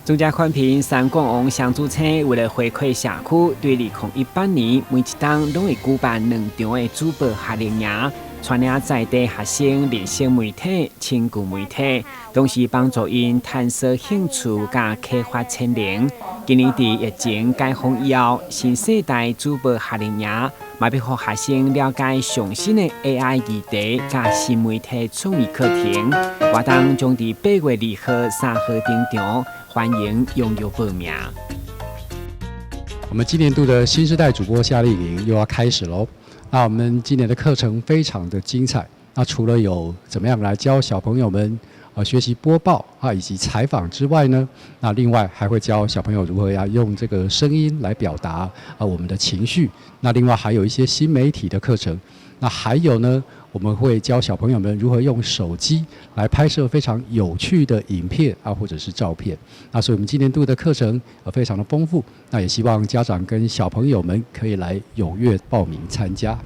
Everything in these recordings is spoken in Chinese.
中嘉宽平三广王相助车为了回馈社区，对2018年每一档拢会举办2场的主播夏令营，传领在地学生连线媒体、亲故媒体，同时帮助因探索兴趣甲开发潜能。今年伫疫情解封以后，新世代主播夏令营，嘛要让学生了解上新的 AI 议题甲新媒体创意课程。活动将伫8月2號、3號登場，欢迎踊跃报名。我们今年度的新时代主播夏令营又要开始喽。那我们今年的课程非常的精彩。那除了有怎么样来教小朋友们学习播报以及采访之外呢，那另外还会教小朋友如何要用这个声音来表达我们的情绪。那另外还有一些新媒体的课程。那还有呢，我们会教小朋友们如何用手机来拍摄非常有趣的影片或者是照片。那所以我们今年度的课程非常的丰富。那也希望家长跟小朋友们可以来踊跃报名参加。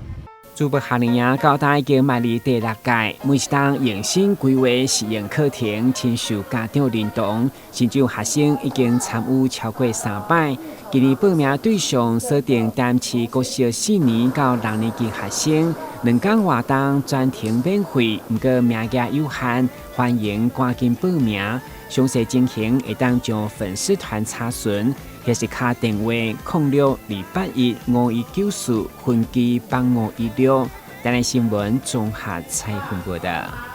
主播夏令营到大已经迈入第6届，每一档用心规划实验课程，深受家长认同，甚至有学生已经参与超过3摆。今年报名对象锁定淡市国小4年到6年级学生，2天活动全程免费，不过名额有限，欢迎赶紧报名。详细情形会当将粉丝团查询，或是打电话0628151945分机8516。台南新闻综合采访过的。